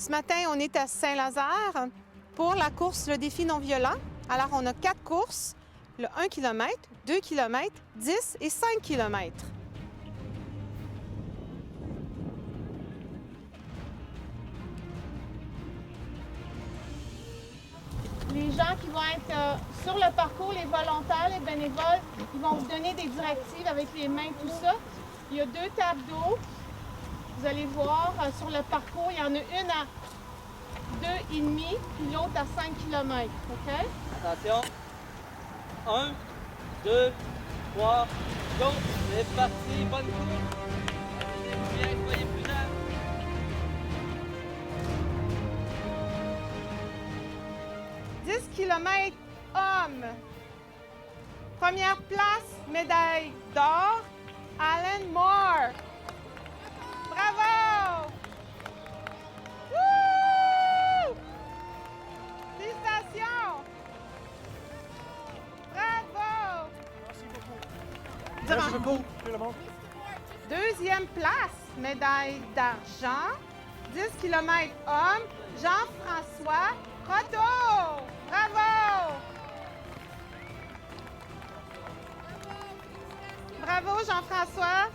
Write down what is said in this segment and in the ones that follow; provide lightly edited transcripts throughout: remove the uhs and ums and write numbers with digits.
Ce matin, on est à Saint-Lazare pour la course Le Défi non-violent. Alors, on a 4 courses, le 1 km, 2 km, 10 et 5 km. Les gens qui vont être sur le parcours, les volontaires, les bénévoles, ils vont vous donner des directives avec les mains, tout ça. Il y a 2 tables d'eau. Vous allez voir sur le parcours, il y en a une à 2,5 puis l'autre à 5 km. OK? Attention. 1, 2, 3, go! C'est parti, bonne course! Allez-vous bien, soyez prudents! Km hommes. Première place, médaille d'or, Alan Moore. Bravo! Wouh! Félicitations! Bravo! Merci beaucoup. Deuxième place, médaille d'argent, 10 km hommes, Jean-François Croteau. Bravo! Bravo, Jean-François.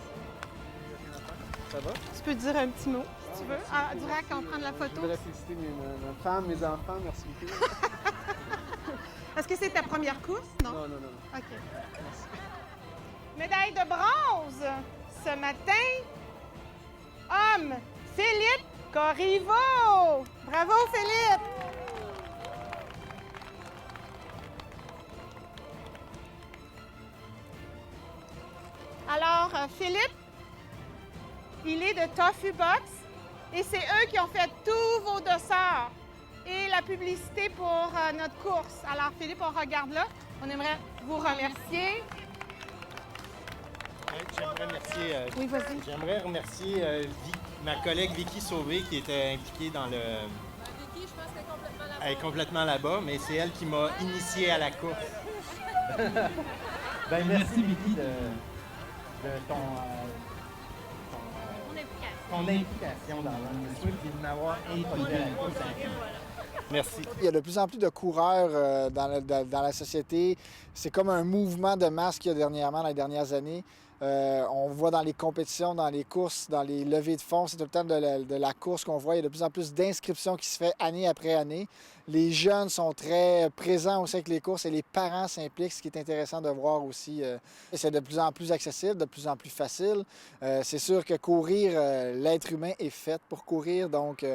Ça va? Tu peux dire un petit mot, si tu veux, durant qu'on prend la Je photo. voudrais féliciter ma femme, mes enfants. Merci beaucoup. Est-ce que c'est ta première course? Non? Non. OK. Médaille de bronze, ce matin, homme, Philippe Corriveau. Bravo, Philippe! Alors, Philippe, il est de Tofu Box et c'est eux qui ont fait tous vos dossards et la publicité pour notre course. Alors, Philippe, on regarde là. On aimerait vous remercier. Oui, vas-y. J'aimerais remercier ma collègue Vicky Sauvé qui était impliquée dans le... Vicky, je pense qu'elle est complètement là-bas. Elle est complètement là-bas, mais c'est elle qui m'a initié à la course. Ben, merci Vicky de ton implication dans l'organisation et de m'avoir introduit à la course. Merci. Il y a de plus en plus de coureurs dans la société. C'est comme un mouvement de masse qu'il y a dernièrement, dans les dernières années. On voit dans les compétitions, dans les courses, dans les levées de fonds, c'est tout le temps de la course qu'on voit. Il y a de plus en plus d'inscriptions qui se fait année après année. Les jeunes sont très présents aussi avec les courses et les parents s'impliquent, ce qui est intéressant de voir aussi. C'est de plus en plus accessible, de plus en plus facile. C'est sûr que courir, l'être humain est fait pour courir, donc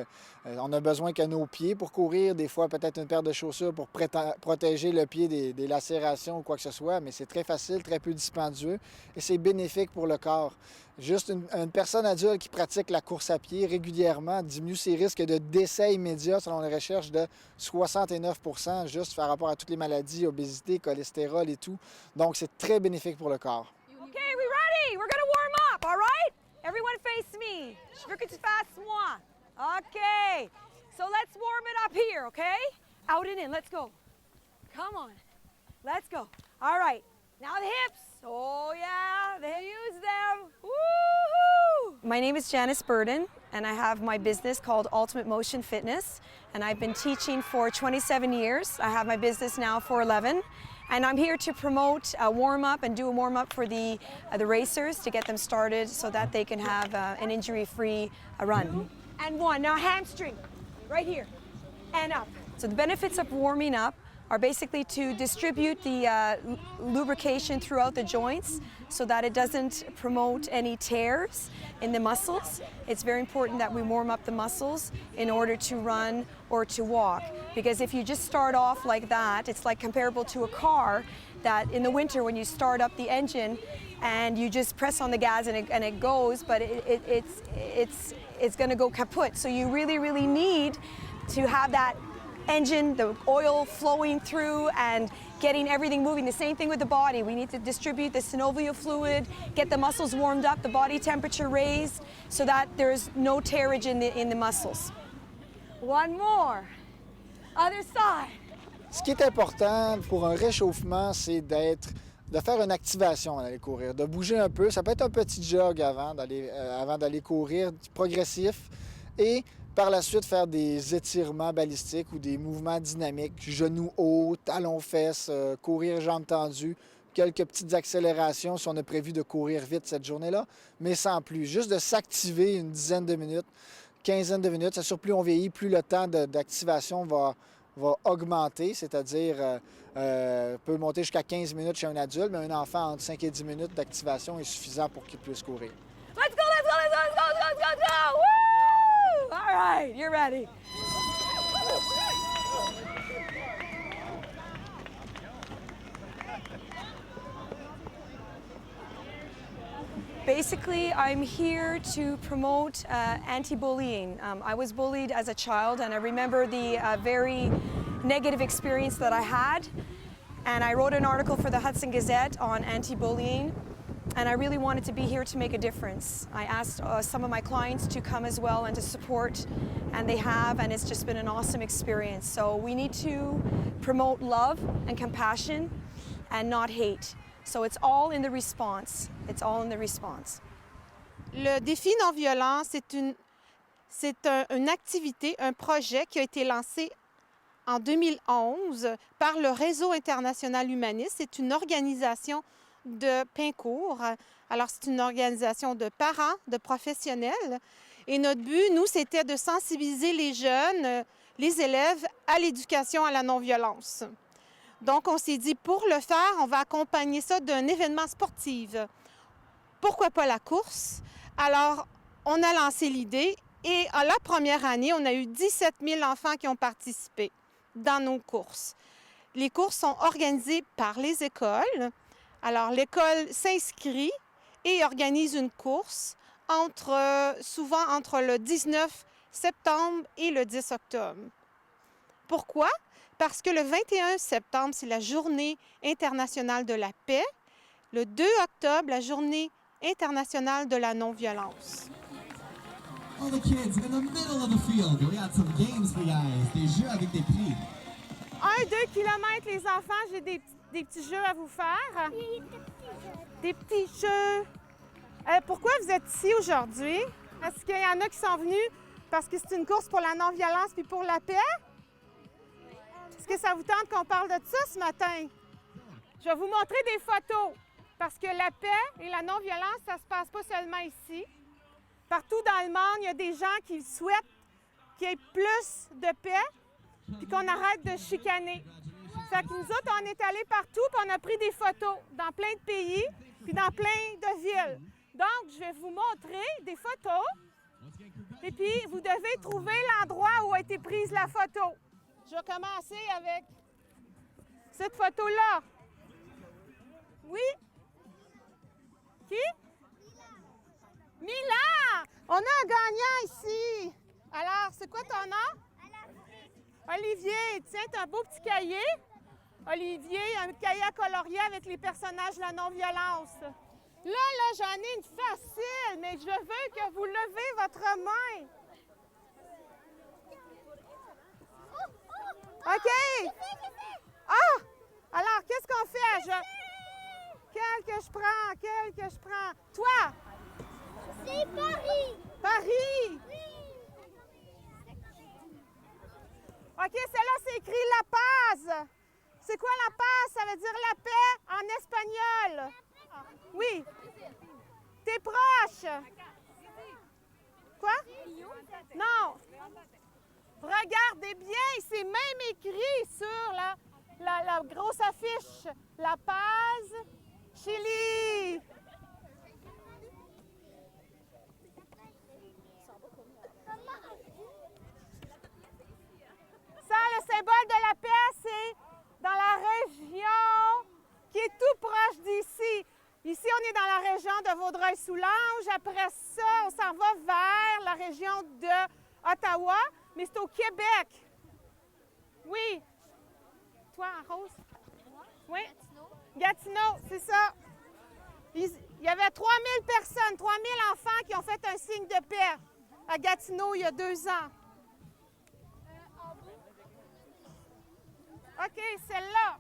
on a besoin que nos pieds pour courir, des fois peut-être une paire de chaussures pour protéger le pied des lacérations ou quoi que ce soit, mais c'est très facile, très peu dispendieux et c'est bénéfique pour le corps. Juste une personne adulte qui pratique la course à pied régulièrement diminue ses risques de décès immédiat, selon les recherches, de 69 % juste par rapport à toutes les maladies, obésité, cholestérol et tout. Donc, c'est très bénéfique pour le corps. Okay, we ready? We're gonna warm up, all right? Everyone face me. Je veux que tu fasses moi. Okay. So let's warm it up here, okay? Out and in, let's go. Come on. Let's go. All right. Now the hips. Oh yeah, they use them. Woohoo! My name is Janice Burden, and I have my business called Ultimate Motion Fitness, and I've been teaching for 27 years. I have my business now for 11, and I'm here to promote a warm-up and do a warm-up for the racers to get them started so that they can have an injury-free run. And one, now hamstring, right here, and up. So the benefits of warming up are basically to distribute the lubrication throughout the joints so that it doesn't promote any tears in the muscles. It's very important that we warm up the muscles in order to run or to walk, because if you just start off like that, it's like comparable to a car that in the winter when you start up the engine and you just press on the gas and it goes, but it's going to go kaput. So you really need to have that engine, the oil flowing through and getting everything moving. The same thing with the body. We need to distribute the synovial fluid, get the muscles warmed up, the body temperature raised, so that there's no tearage in the muscles. One more. Other side. Ce qui est important pour un réchauffement, c'est de faire une activation d'aller courir, de bouger un peu. Ça peut être un petit jog avant d'aller courir, progressif. Et par la suite faire des étirements balistiques ou des mouvements dynamiques, genoux hauts, talons fesses, courir jambes tendues, quelques petites accélérations si on a prévu de courir vite cette journée-là, mais sans plus. Juste de s'activer une dizaine de minutes, quinzaine de minutes. Ça sûr, plus on vieillit, plus le temps d'activation va augmenter, c'est-à-dire peut monter jusqu'à 15 minutes chez un adulte, mais un enfant entre 5 et 10 minutes d'activation est suffisant pour qu'il puisse courir. Let's go, let's go, let's go, let's go, let's go, let's go! Woo! All right, you're ready. Basically, I'm here to promote anti-bullying. I was bullied as a child, and I remember the very negative experience that I had. And I wrote an article for the Hudson Gazette on anti-bullying, and I really wanted to be here to make a difference. I asked some of my clients to come as well and to support, and they have, and it's just been an awesome experience. So we need to promote love and compassion and not hate. So it's all in the response. It's all in the response. Le défi non-violent, c'est une activité, un projet qui a été lancé en 2011 par le Réseau international humaniste. C'est une organisation de Pincourt. Alors, c'est une organisation de parents, de professionnels. Et notre but, nous, c'était de sensibiliser les jeunes, les élèves, à l'éducation à la non-violence. Donc, on s'est dit, pour le faire, on va accompagner ça d'un événement sportif. Pourquoi pas la course? Alors, on a lancé l'idée et en la première année, on a eu 17 000 enfants qui ont participé dans nos courses. Les courses sont organisées par les écoles. Alors, l'école s'inscrit et organise une course souvent entre le 19 septembre et le 10 octobre. Pourquoi? Parce que le 21 septembre, c'est la Journée internationale de la paix. Le 2 octobre, la Journée internationale de la non-violence. All the kids in the middle of the field. We got some games for you guys. Des jeux avec des prix. 1-2 kilomètres, les enfants, j'ai des petits jeux à vous faire. Des petits jeux. Pourquoi vous êtes ici aujourd'hui? Est-ce qu'il y en a qui sont venus parce que c'est une course pour la non-violence puis pour la paix? Est-ce que ça vous tente qu'on parle de ça ce matin? Je vais vous montrer des photos parce que la paix et la non-violence, ça ne se passe pas seulement ici. Partout dans le monde, il y a des gens qui souhaitent qu'il y ait plus de paix puis qu'on arrête de chicaner. Fait que nous autres, on est allés partout puis on a pris des photos dans plein de pays puis dans plein de villes. Donc, je vais vous montrer des photos et puis vous devez trouver l'endroit où a été prise la photo. Je vais commencer avec cette photo-là. Oui? Qui? Milan! On a un gagnant ici. Alors, c'est quoi ton nom? Olivier. Tiens, t'as un beau petit cahier. Olivier, un cahier à colorier avec les personnages de la non-violence. Là, j'en ai une facile, mais je veux que vous levez votre main. OK? Ah! Alors, qu'est-ce qu'on fait? Quel que je prends? Toi? C'est Paris! Paris! Oui! OK, celle-là, c'est écrit La Paz. C'est quoi La Paz? Ça veut dire la paix en espagnol. Oui. T'es proche. Quoi? Non. Regardez bien, c'est même écrit sur la grosse affiche. La Paz, Chili. Ça, le symbole de la paix, c'est dans la région qui est tout proche d'ici. Ici, on est dans la région de Vaudreuil-Soulanges. Après ça, on s'en va vers la région de Ottawa, mais c'est au Québec. Oui. Toi, en rose? Oui. Gatineau, c'est ça. Il y avait 3000 personnes, 3000 enfants qui ont fait un signe de paix à Gatineau il y a 2 ans. OK, celle-là.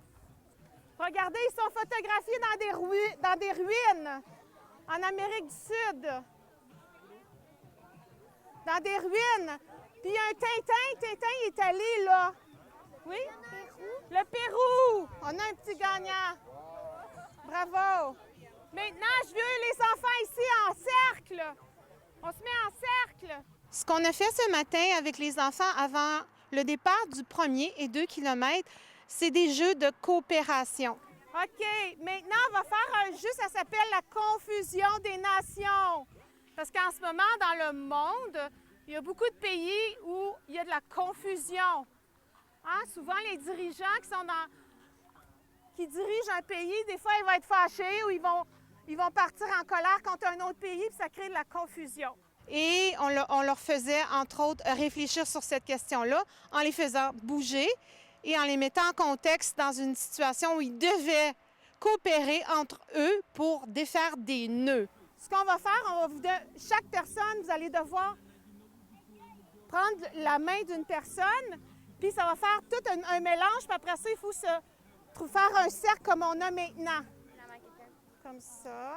Regardez, ils sont photographiés dans des ruines en Amérique du Sud. Dans des ruines. Puis il y a un Tintin. Tintin, il est allé là. Oui? Le Pérou. On a un petit gagnant. Bravo. Maintenant, je veux les enfants ici en cercle. On se met en cercle. Ce qu'on a fait ce matin avec les enfants avant le départ du 1er et 2 kilomètres, c'est des jeux de coopération. OK. Maintenant, on va faire un jeu, ça s'appelle la confusion des nations. Parce qu'en ce moment, dans le monde, il y a beaucoup de pays où il y a de la confusion. Hein? Souvent, les dirigeants qui dirigent un pays, des fois, ils vont être fâchés ou ils vont partir en colère contre un autre pays, puis ça crée de la confusion. Et on leur faisait, entre autres, réfléchir sur cette question-là en les faisant bouger et en les mettant en contexte dans une situation où ils devaient coopérer entre eux pour défaire des nœuds. Ce qu'on va faire, chaque personne, vous allez devoir prendre la main d'une personne, puis ça va faire tout un mélange, puis après ça, il faut faire un cercle comme on a maintenant. Comme ça.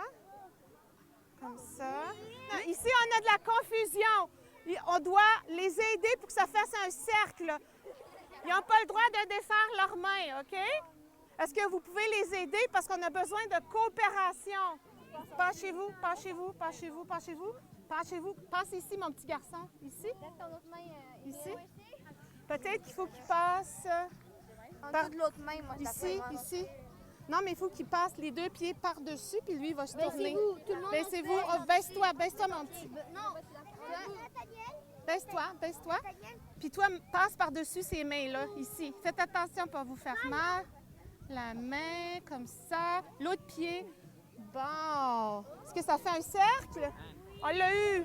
Comme ça. Ici, on a de la confusion. On doit les aider pour que ça fasse un cercle. Ils n'ont pas le droit de défaire leurs mains, OK? Est-ce que vous pouvez les aider parce qu'on a besoin de coopération? Penchez-vous, penchez-vous, penchez-vous, penchez-vous. Penchez-vous. Passe ici, mon petit garçon. Ici? Ici? Peut-être qu'il faut qu'il passe... Par de l'autre main, moi, ici. Non, mais il faut qu'il passe les 2 pieds par-dessus, puis lui, il va se tourner. Baissez-vous, tout le monde. Baissez-vous. Oh, baisse-toi, mon petit. Non. Baisse-toi. Puis toi, passe par-dessus ces mains-là, ici. Faites attention pour vous faire mal. La main, comme ça. L'autre pied. Bon. Est-ce que ça fait un cercle? On l'a eu.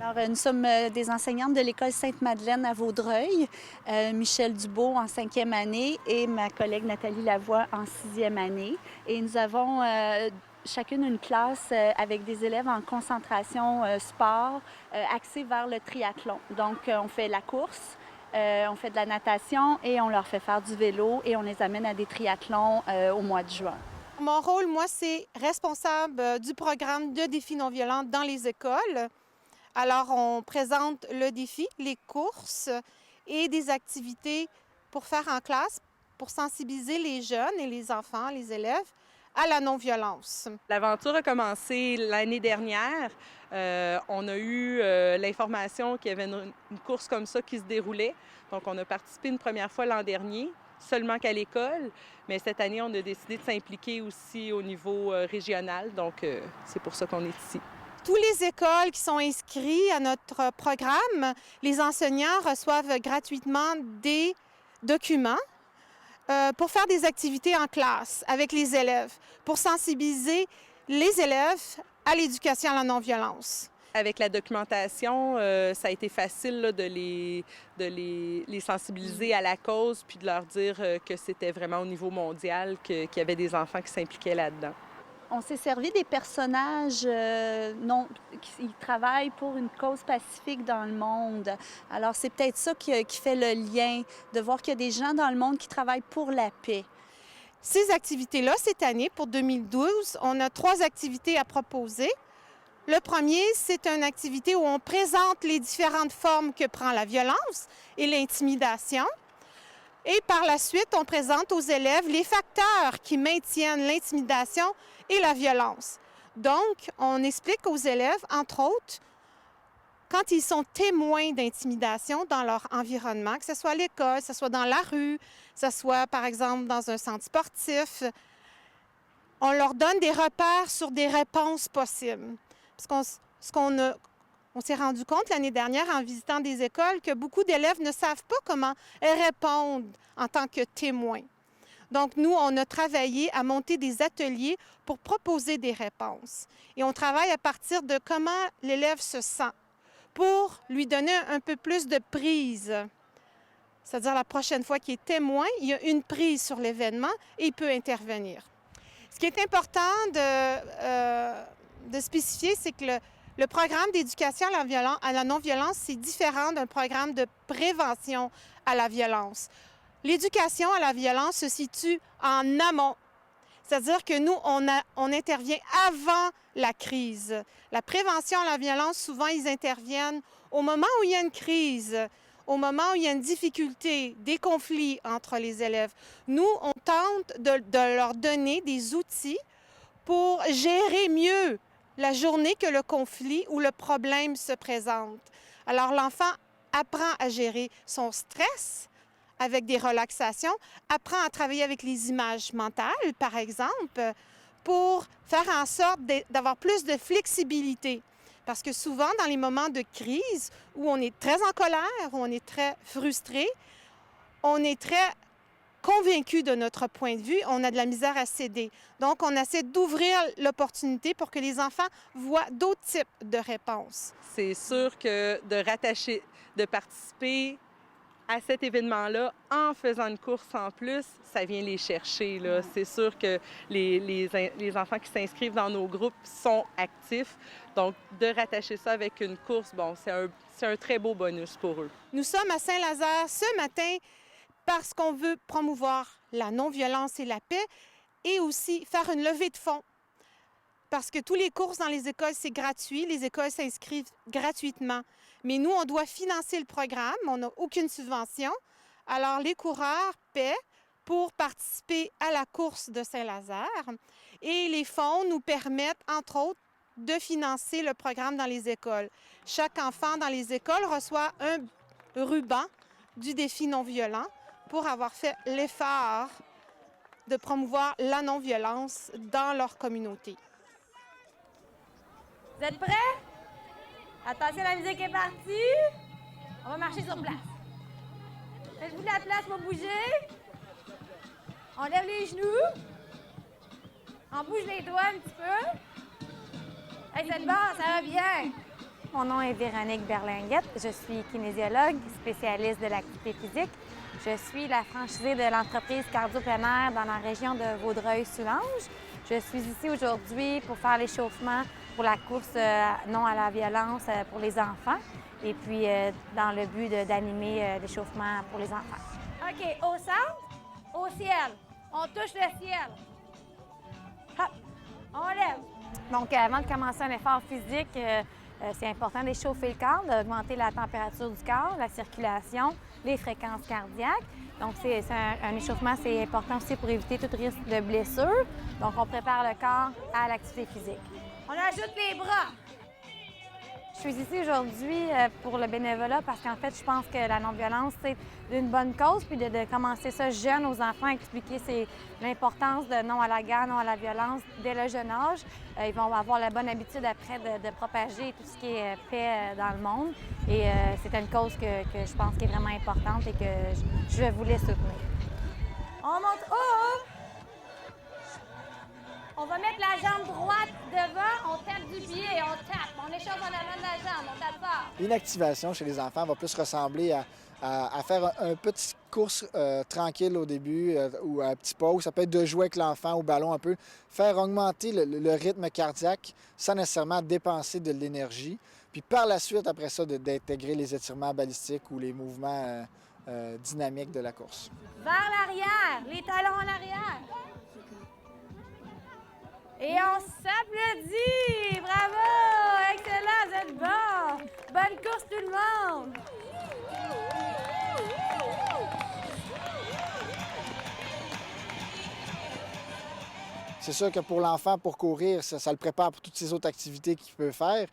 Alors, nous sommes des enseignantes de l'École Sainte-Madeleine à Vaudreuil. Michel Dubois en 5e année et ma collègue Nathalie Lavoie en 6e année. Et nous avons chacune une classe avec des élèves en concentration sport axée vers le triathlon. Donc, on fait la course, on fait de la natation et on leur fait faire du vélo et on les amène à des triathlons au mois de juin. Mon rôle, moi, c'est responsable du programme de défis non violents dans les écoles. Alors, on présente le défi, les courses et des activités pour faire en classe, pour sensibiliser les jeunes et les enfants, les élèves, à la non-violence. L'aventure a commencé l'année dernière. On a eu l'information qu'il y avait une course comme ça qui se déroulait. Donc, on a participé une première fois l'an dernier, seulement qu'à l'école. Mais cette année, on a décidé de s'impliquer aussi au niveau régional. Donc, c'est pour ça qu'on est ici. Tous les écoles qui sont inscrits à notre programme, les enseignants reçoivent gratuitement des documents pour faire des activités en classe avec les élèves, pour sensibiliser les élèves à l'éducation à la non-violence. Avec la documentation, ça a été facile là, de les sensibiliser à la cause puis de leur dire que c'était vraiment au niveau mondial qu'il y avait des enfants qui s'impliquaient là-dedans. On s'est servi des personnages qui travaillent pour une cause pacifique dans le monde. Alors, c'est peut-être ça qui fait le lien, de voir qu'il y a des gens dans le monde qui travaillent pour la paix. Ces activités-là, cette année, pour 2012, on a 3 activités à proposer. Le premier, c'est une activité où on présente les différentes formes que prend la violence et l'intimidation. Et par la suite, on présente aux élèves les facteurs qui maintiennent l'intimidation et la violence. Donc, on explique aux élèves, entre autres, quand ils sont témoins d'intimidation dans leur environnement, que ce soit à l'école, que ce soit dans la rue, que ce soit, par exemple, dans un centre sportif, on leur donne des repères sur des réponses possibles. Parce qu'on s'est rendu compte l'année dernière en visitant des écoles que beaucoup d'élèves ne savent pas comment répondre en tant que témoins. Donc, nous, on a travaillé à monter des ateliers pour proposer des réponses. Et on travaille à partir de comment l'élève se sent pour lui donner un peu plus de prise. C'est-à-dire, la prochaine fois qu'il est témoin, il y a une prise sur l'événement et il peut intervenir. Ce qui est important de spécifier, c'est que le programme d'éducation à la non-violence, c'est différent d'un programme de prévention à la violence. L'éducation à la violence se situe en amont. C'est-à-dire que nous, on intervient avant la crise. La prévention à la violence, souvent, ils interviennent au moment où il y a une crise, au moment où il y a une difficulté, des conflits entre les élèves. Nous, on tente de leur donner des outils pour gérer mieux la journée que le conflit ou le problème se présente. Alors, l'enfant apprend à gérer son stress avec des relaxations, apprend à travailler avec les images mentales, par exemple, pour faire en sorte d'avoir plus de flexibilité. Parce que souvent, dans les moments de crise, où on est très en colère, où on est très frustré, on est très convaincu de notre point de vue, on a de la misère à céder. Donc, on essaie d'ouvrir l'opportunité pour que les enfants voient d'autres types de réponses. C'est sûr que de participer à cet événement-là en faisant une course en plus, ça vient les chercher, là. C'est sûr que les enfants qui s'inscrivent dans nos groupes sont actifs. Donc, de rattacher ça avec une course, bon, c'est un très beau bonus pour eux. Nous sommes à Saint-Lazare ce matin parce qu'on veut promouvoir la non-violence et la paix et aussi faire une levée de fonds. Parce que tous les courses dans les écoles, c'est gratuit. Les écoles s'inscrivent gratuitement. Mais nous, on doit financer le programme. On n'a aucune subvention. Alors, les coureurs paient pour participer à la course de Saint-Lazare. Et les fonds nous permettent, entre autres, de financer le programme dans les écoles. Chaque enfant dans les écoles reçoit un ruban du défi non-violent pour avoir fait l'effort de promouvoir la non-violence dans leur communauté. Vous êtes prêts? Attention, la musique est partie. On va marcher sur place. Faites-vous de la place pour bouger. On lève les genoux. On bouge les doigts un petit peu. Hey, c'est bon, ça va bien. Mon nom est Véronique Berlinguette. Je suis kinésiologue, spécialiste de l'activité physique. Je suis la franchisée de l'entreprise Cardio Plein Air dans la région de Vaudreuil-Soulanges. Je suis ici aujourd'hui pour faire l'échauffement pour la course non à la violence pour les enfants et puis dans le but d'animer l'échauffement pour les enfants. OK, au centre, au ciel. On touche le ciel. Hop, on lève. Donc, avant de commencer un effort physique, c'est important d'échauffer le corps, d'augmenter la température du corps, la circulation, les fréquences cardiaques. Donc, c'est un échauffement, c'est important aussi pour éviter tout risque de blessure. Donc, on prépare le corps à l'activité physique. On ajoute les bras. Je suis ici aujourd'hui pour le bénévolat parce qu'en fait, je pense que la non-violence, c'est une bonne cause. Puis de commencer ça jeune aux enfants, expliquer l'importance de non à la guerre, non à la violence dès le jeune âge. Ils vont avoir la bonne habitude après de propager tout ce qui est paix dans le monde. Et c'est une cause que je pense qui est vraiment importante et que je voulais soutenir. On monte haut. On va mettre la jambe droite devant, on tape du pied, on tape. On échauffe en avant de la jambe, on tape fort. L'inactivation chez les enfants va plus ressembler à faire un petit course tranquille au début ou un petit pause. Ça peut être de jouer avec l'enfant au ballon un peu, faire augmenter le rythme cardiaque sans nécessairement dépenser de l'énergie. Puis par la suite, après ça, d'intégrer les étirements balistiques ou les mouvements dynamiques de la course. Vers l'arrière, les talons en arrière. Et on s'applaudit! Bravo! Excellent, vous êtes bon! Bonne course tout le monde! C'est sûr que pour l'enfant, pour courir, ça le prépare pour toutes ces autres activités qu'il peut faire.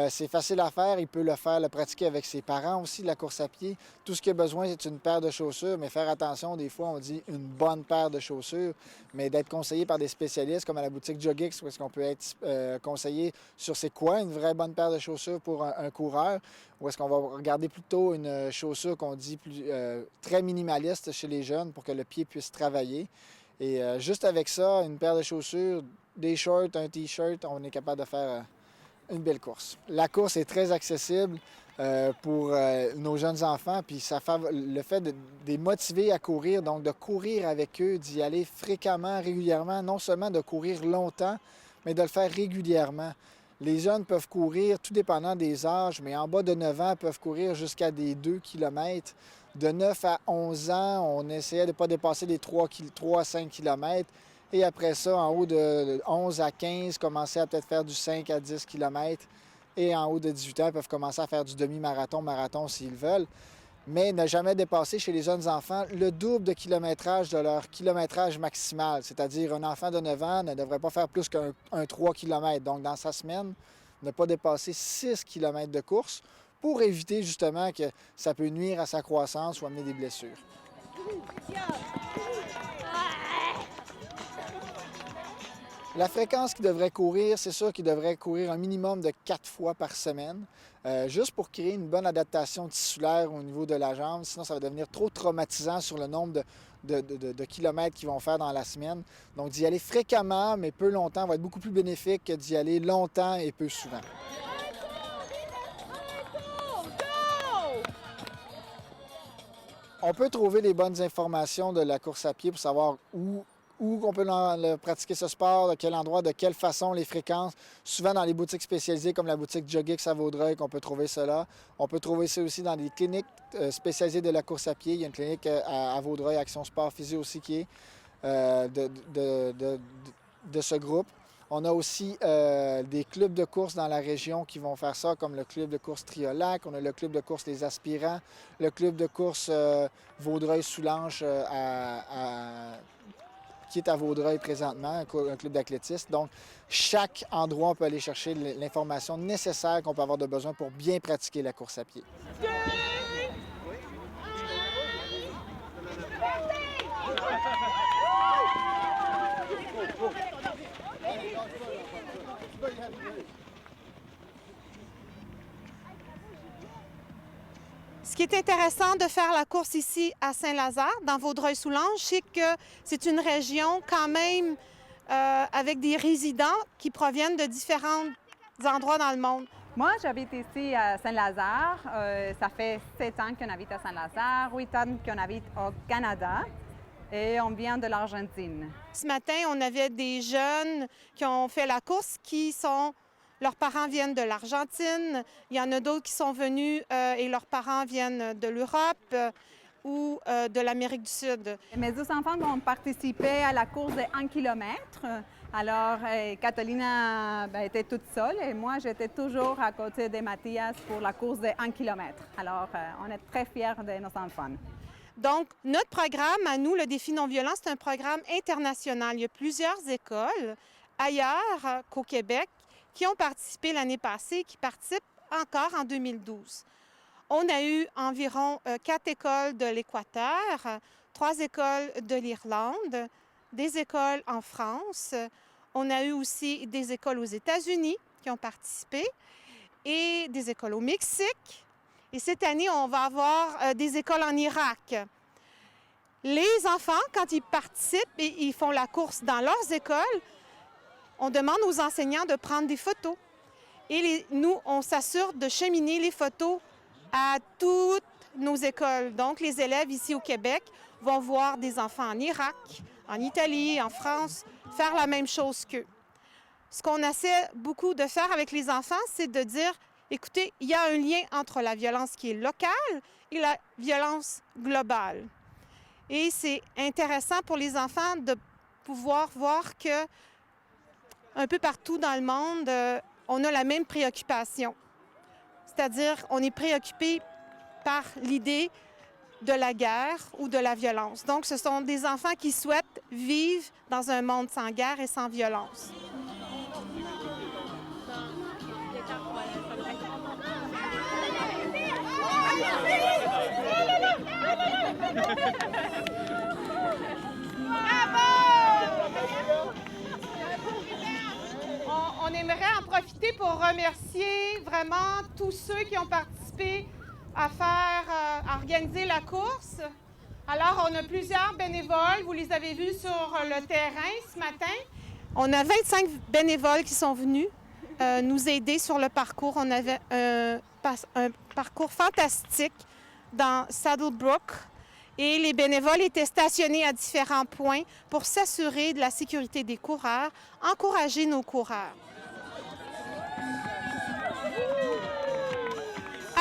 C'est facile à faire. Il peut le pratiquer avec ses parents aussi, de la course à pied. Tout ce qu'il a besoin, c'est une paire de chaussures. Mais faire attention, des fois, on dit une bonne paire de chaussures, mais d'être conseillé par des spécialistes comme à la boutique Joggix, où est-ce qu'on peut être conseillé sur c'est quoi une vraie bonne paire de chaussures pour un coureur, ou est-ce qu'on va regarder plutôt une chaussure qu'on dit très minimaliste chez les jeunes pour que le pied puisse travailler. Et juste avec ça, une paire de chaussures, des shorts, un T-shirt, on est capable de faire une belle course. La course est très accessible pour nos jeunes enfants, puis ça fait le fait de les motiver à courir, donc de courir avec eux, d'y aller fréquemment, régulièrement, non seulement de courir longtemps, mais de le faire régulièrement. Les jeunes peuvent courir, tout dépendant des âges, mais en bas de 9 ans, peuvent courir jusqu'à des 2 km. De 9 à 11 ans, on essayait de ne pas dépasser les 3 à 5 km. Et après ça, en haut de 11 à 15, commencer à peut-être faire du 5 à 10 km. Et en haut de 18 ans, ils peuvent commencer à faire du demi-marathon, marathon s'ils veulent. Mais ne jamais dépasser chez les jeunes enfants le double de kilométrage de leur kilométrage maximal. C'est-à-dire, un enfant de 9 ans ne devrait pas faire plus qu'un 3 km. Donc, dans sa semaine, ne pas dépasser 6 km de course pour éviter justement que ça peut nuire à sa croissance ou amener des blessures. La fréquence qu'il devrait courir, c'est sûr qu'il devrait courir un minimum de 4 fois par semaine, juste pour créer une bonne adaptation tissulaire au niveau de la jambe. Sinon, ça va devenir trop traumatisant sur le nombre de kilomètres qu'ils vont faire dans la semaine. Donc, d'y aller fréquemment, mais peu longtemps, va être beaucoup plus bénéfique que d'y aller longtemps et peu souvent. On peut trouver les bonnes informations de la course à pied pour savoir où on peut pratiquer ce sport, de quel endroit, de quelle façon, les fréquences. Souvent dans les boutiques spécialisées comme la boutique Joggix à Vaudreuil qu'on peut trouver cela. On peut trouver ça aussi dans des cliniques spécialisées de la course à pied. Il y a une clinique à Vaudreuil, Action Sport Physio aussi, qui est de ce groupe. On a aussi des clubs de course dans la région qui vont faire ça, comme le club de course Triolac, on a le club de course Les Aspirants, le club de course Vaudreuil-Soulanges qui est à Vaudreuil présentement, un club d'athlétisme. Donc, chaque endroit, on peut aller chercher l'information nécessaire qu'on peut avoir de besoin pour bien pratiquer la course à pied. Ce qui est intéressant de faire la course ici à Saint-Lazare, dans Vaudreuil-Soulanges, c'est que c'est une région quand même avec des résidents qui proviennent de différents endroits dans le monde. Moi, j'habite ici à Saint-Lazare. Ça fait 7 ans qu'on habite à Saint-Lazare, 8 ans qu'on habite au Canada et on vient de l'Argentine. Ce matin, on avait des jeunes qui ont fait la course leurs parents viennent de l'Argentine. Il y en a d'autres qui sont venus et leurs parents viennent de l'Europe ou de l'Amérique du Sud. Mes deux enfants ont participé à la course de 1 km. Alors, Catalina était toute seule et moi, j'étais toujours à côté de Mathias pour la course de 1 km. Alors, on est très fiers de nos enfants. Donc, notre programme, à nous, le Défi non-violent, c'est un programme international. Il y a plusieurs écoles ailleurs qu'au Québec qui ont participé l'année passée, qui participent encore en 2012. On a eu environ 4 écoles de l'Équateur, 3 écoles de l'Irlande, des écoles en France. On a eu aussi des écoles aux États-Unis qui ont participé et des écoles au Mexique. Et cette année, on va avoir des écoles en Irak. Les enfants, quand ils participent et ils font la course dans leurs écoles, on demande aux enseignants de prendre des photos. Et nous, on s'assure de cheminer les photos à toutes nos écoles. Donc, les élèves ici au Québec vont voir des enfants en Irak, en Italie, en France, faire la même chose qu'eux. Ce qu'on essaie beaucoup de faire avec les enfants, c'est de dire, écoutez, il y a un lien entre la violence qui est locale et la violence globale. Et c'est intéressant pour les enfants de pouvoir voir que un peu partout dans le monde, on a la même préoccupation. C'est-à-dire, on est préoccupé par l'idée de la guerre ou de la violence. Donc, ce sont des enfants qui souhaitent vivre dans un monde sans guerre et sans violence. On aimerait en profiter pour remercier vraiment tous ceux qui ont participé à organiser la course. Alors, on a plusieurs bénévoles, vous les avez vus sur le terrain ce matin. On a 25 bénévoles qui sont venus nous aider sur le parcours. On avait un parcours fantastique dans Saddlebrook. Et les bénévoles étaient stationnés à différents points pour s'assurer de la sécurité des coureurs, encourager nos coureurs.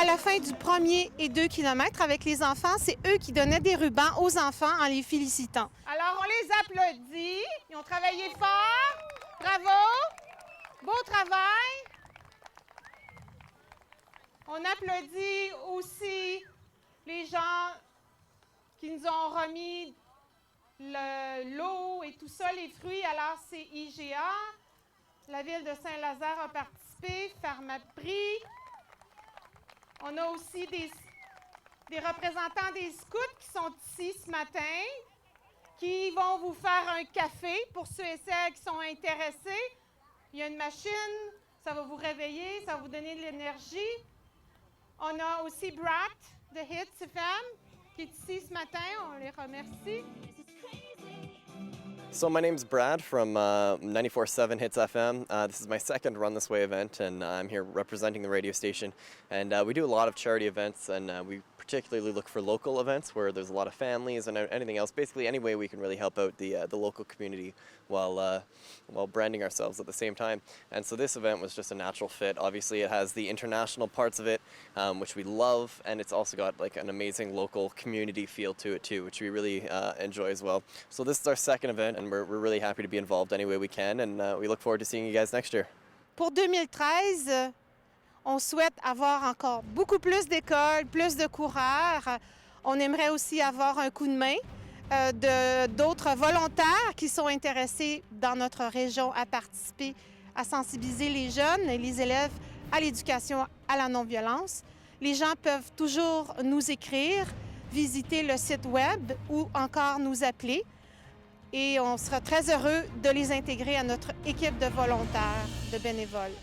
À la fin du 1er et 2 kilomètres avec les enfants, c'est eux qui donnaient des rubans aux enfants en les félicitant. Alors, on les applaudit. Ils ont travaillé fort. Bravo. Beau travail. On applaudit aussi les gens qui nous ont remis l'eau et tout ça, les fruits. Alors, c'est IGA. La ville de Saint-Lazare a participé, Pharmaprix. On a aussi des représentants des scouts qui sont ici ce matin, qui vont vous faire un café pour ceux et celles qui sont intéressés. Il y a une machine, ça va vous réveiller, ça va vous donner de l'énergie. On a aussi Brat de Hits FM qui est ici ce matin, on les remercie. So my name's Brad from 94.7 Hits FM. This is my second Run This Way event, and I'm here representing the radio station. And we do a lot of charity events, and we particularly look for local events where there's a lot of families and anything else. Basically, any way we can really help out the local community while branding ourselves at the same time. And so this event was just a natural fit. Obviously, it has the international parts of it, which we love, and it's also got like an amazing local community feel to it too, which we really enjoy as well. So this is our second event, and we're really happy to be involved any way we can, and we look forward to seeing you guys next year. Pour 2013, on souhaite avoir encore beaucoup plus d'écoles, plus de coureurs. On aimerait aussi avoir un coup de main d'autres volontaires qui sont intéressés dans notre région à participer, à sensibiliser les jeunes et les élèves à l'éducation à la non-violence. Les gens peuvent toujours nous écrire, visiter le site web ou encore nous appeler. Et on sera très heureux de les intégrer à notre équipe de volontaires, de bénévoles.